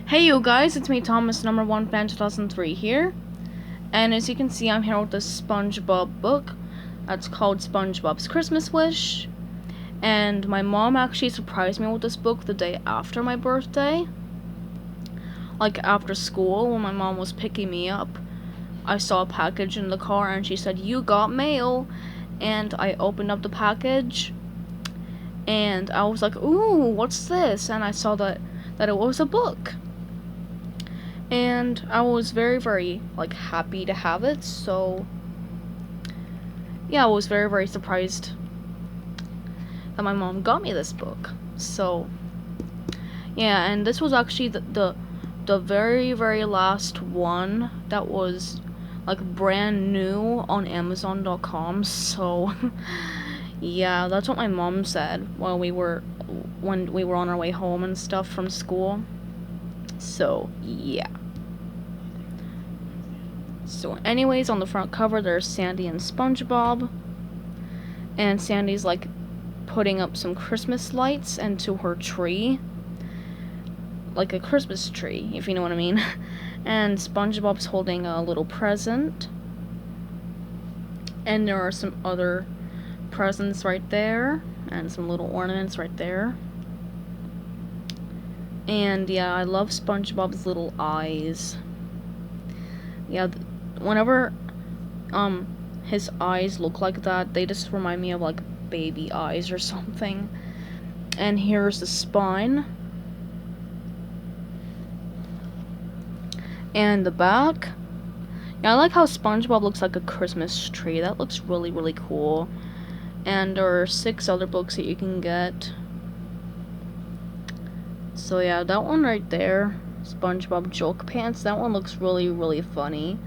Hey you guys, it's me Thomas, number 1 fan 2003 here. And as you can see, I'm here with this SpongeBob book. That's called SpongeBob's Christmas Wish. And my mom actually surprised me with this book the day after my birthday. Like after school, when my mom was picking me up, I saw a package in the car and she said, "You got mail." And I opened up the package and I was like, "Ooh, what's this?" And I saw that it was a book. And I was very, very, happy to have it, so, yeah, I was very, very surprised that my mom got me this book. So, yeah, and this was actually the very, very last one that was, brand new on Amazon.com, so, yeah, that's what my mom said when we were on our way home and stuff from school. So, yeah. So anyways, on the front cover, there's Sandy and SpongeBob. And Sandy's, putting up some Christmas lights into her tree. Like a Christmas tree, if you know what I mean. And SpongeBob's holding a little present. And there are some other presents right there. And some little ornaments right there. And yeah, I love SpongeBob's little eyes. Yeah, whenever his eyes look like that, they just remind me of baby eyes or something. And here's the spine. And the back. Yeah, I like how SpongeBob looks like a Christmas tree. That looks really, really cool. And there are 6 other books that you can get. So yeah, that one right there, SpongeBob Joke Pants, that one looks really, really funny.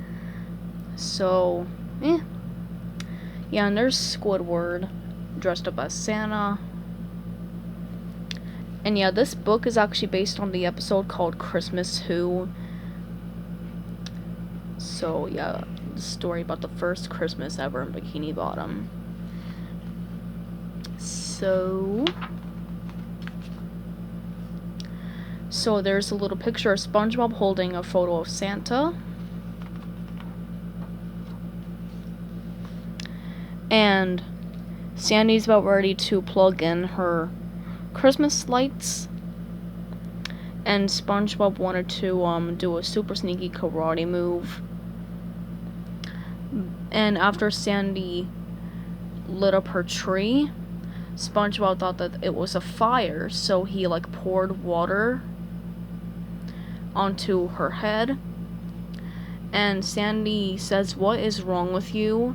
So, yeah, and there's Squidward dressed up as Santa. And yeah, this book is actually based on the episode called Christmas Who. So yeah, the story about the first Christmas ever in Bikini Bottom. So there's a little picture of SpongeBob holding a photo of Santa. And Sandy's about ready to plug in her Christmas lights. And SpongeBob wanted to do a super sneaky karate move. And after Sandy lit up her tree, SpongeBob thought that it was a fire, so he poured water onto her head. And Sandy says, "What is wrong with you?"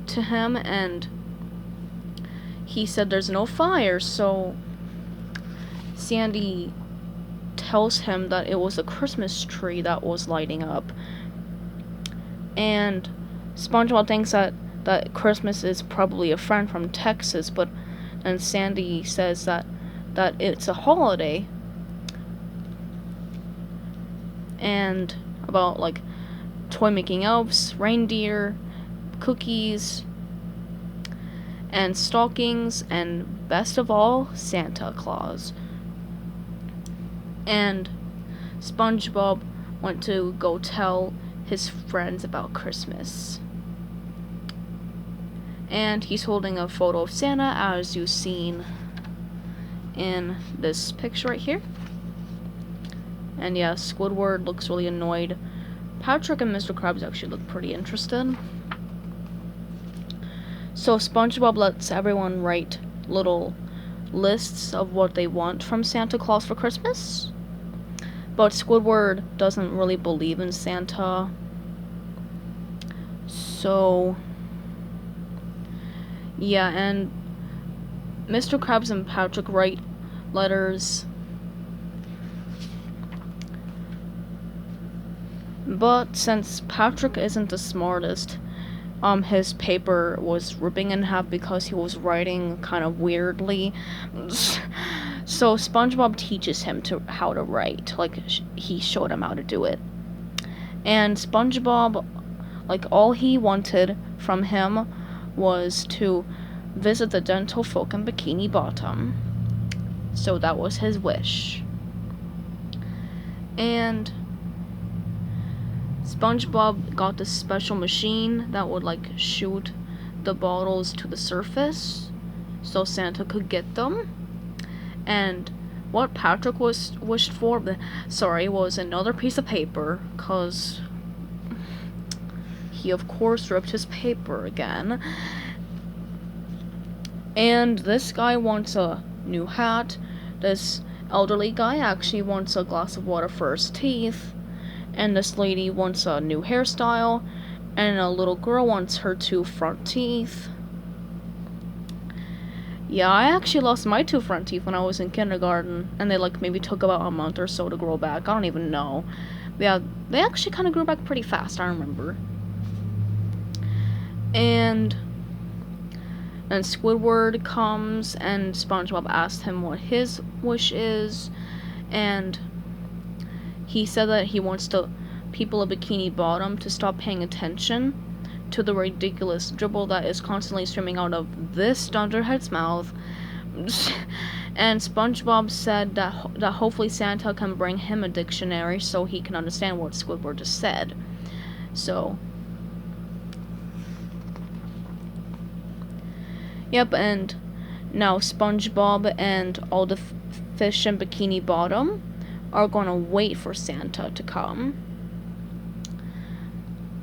to him, and he said there's no fire. So Sandy tells him that it was a Christmas tree that was lighting up. And SpongeBob thinks that Christmas is probably a friend from Texas, but then Sandy says that it's a holiday. And about toy making elves, reindeer, cookies, and stockings, and best of all, Santa Claus. And SpongeBob went to go tell his friends about Christmas. And he's holding a photo of Santa, as you've seen in this picture right here. And yeah, Squidward looks really annoyed. Patrick and Mr. Krabs actually look pretty interested. So SpongeBob lets everyone write little lists of what they want from Santa Claus for Christmas. But Squidward doesn't really believe in Santa. So, yeah, and Mr. Krabs and Patrick write letters. But since Patrick isn't the smartest, his paper was ripping in half because he was writing kind of weirdly. So SpongeBob teaches him how to write. He showed him how to do it. And SpongeBob, all he wanted from him was to visit the dental folk in Bikini Bottom. So that was his wish. And SpongeBob got this special machine that would like shoot the bottles to the surface so Santa could get them. And what Patrick wished for, was another piece of paper, cause he of course ripped his paper again. And this guy wants a new hat. This elderly guy actually wants a glass of water for his teeth. And this lady wants a new hairstyle. And a little girl wants her 2 front teeth. Yeah, I actually lost my 2 front teeth when I was in kindergarten. And they like maybe took about a month or so to grow back. I don't even know. Yeah, they actually kind of grew back pretty fast, I remember. And Squidward comes, and SpongeBob asks him what his wish is, and he said that he wants the people of Bikini Bottom to stop paying attention to the ridiculous dribble that is constantly streaming out of this dunderhead's mouth. And SpongeBob said that hopefully Santa can bring him a dictionary so he can understand what Squidward just said. So yep, and now SpongeBob and all the fish in Bikini Bottom are gonna wait for Santa to come.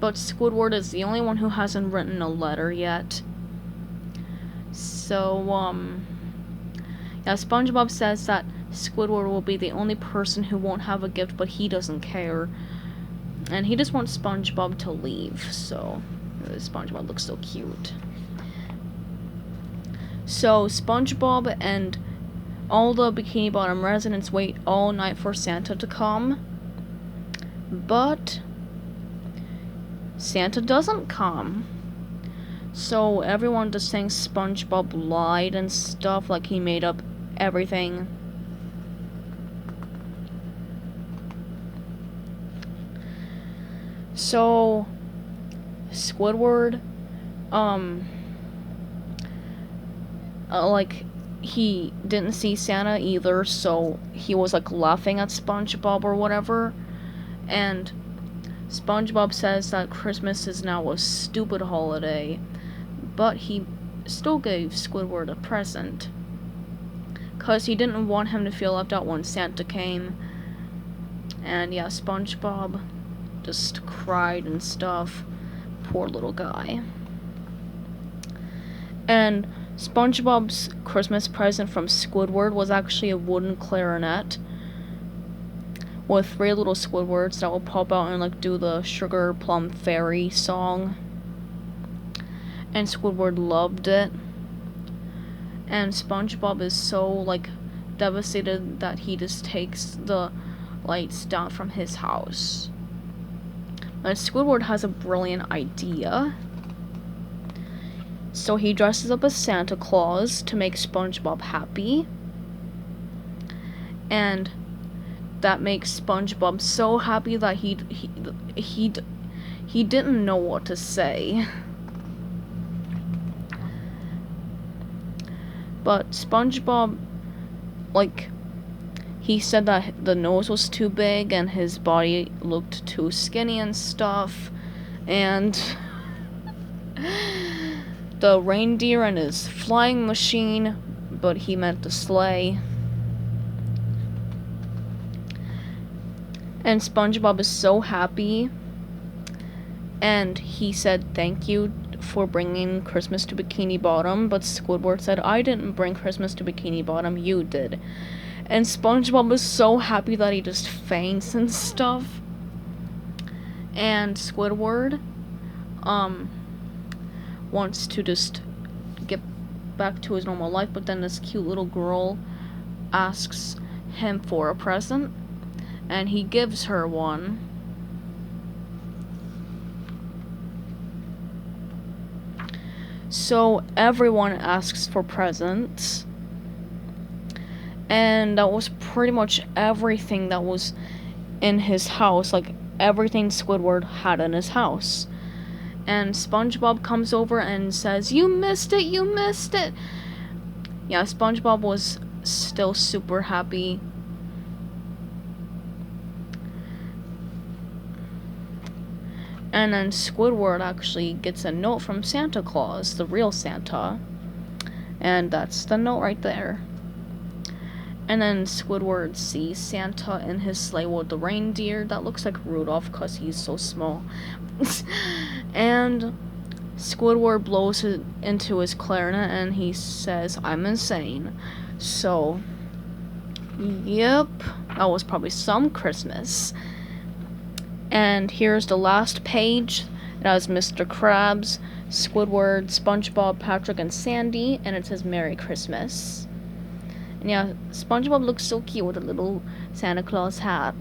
But Squidward is the only one who hasn't written a letter yet. So, yeah, SpongeBob says that Squidward will be the only person who won't have a gift, but he doesn't care. And he just wants SpongeBob to leave, so SpongeBob looks so cute. So SpongeBob and all the Bikini Bottom residents wait all night for Santa to come. But Santa doesn't come. So everyone just thinks SpongeBob lied and stuff, like he made up everything. So Squidward, like, he didn't see Santa either, so he was like laughing at SpongeBob or whatever. And SpongeBob says that Christmas is now a stupid holiday, but he still gave Squidward a present, 'cause he didn't want him to feel left out when Santa came. And yeah, SpongeBob just cried and stuff. Poor little guy. And SpongeBob's Christmas present from Squidward was actually a wooden clarinet with 3 little Squidwards that will pop out and like do the Sugar Plum Fairy song. And Squidward loved it. And SpongeBob is so like devastated that he just takes the lights down from his house. But Squidward has a brilliant idea. So he dresses up as Santa Claus to make SpongeBob happy. And that makes SpongeBob so happy that he didn't know what to say. But SpongeBob, like, he said that the nose was too big and his body looked too skinny and stuff. And the reindeer and his flying machine, but he meant the sleigh. And SpongeBob is so happy, and he said thank you for bringing Christmas to Bikini Bottom, but Squidward said, I didn't bring Christmas to Bikini Bottom, you did. And SpongeBob is so happy that he just faints and stuff. And Squidward wants to just get back to his normal life, but then this cute little girl asks him for a present, and he gives her one. So everyone asks for presents, and that was pretty much everything that was in his house, like everything Squidward had in his house. And SpongeBob comes over and says, you missed it, you missed it. Yeah, SpongeBob was still super happy. And then Squidward actually gets a note from Santa Claus, the real Santa. And that's the note right there. And then Squidward sees Santa in his sleigh with the reindeer. That looks like Rudolph because he's so small. And Squidward blows into his clarinet and he says, "I'm insane." So, yep, that was probably some Christmas. And here's the last page. It has Mr. Krabs, Squidward, SpongeBob, Patrick, and Sandy, and it says Merry Christmas. And yeah, SpongeBob looks so cute with a little Santa Claus hat.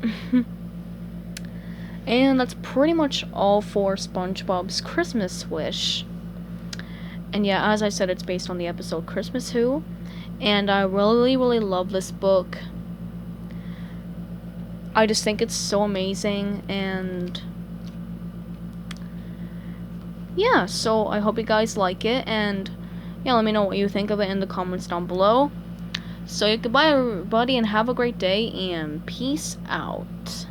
And that's pretty much all for SpongeBob's Christmas Wish. And yeah, as I said, it's based on the episode Christmas Who. And I really, really love this book. I just think it's so amazing. And yeah, so I hope you guys like it. And yeah, let me know what you think of it in the comments down below. So goodbye everybody and have a great day and peace out.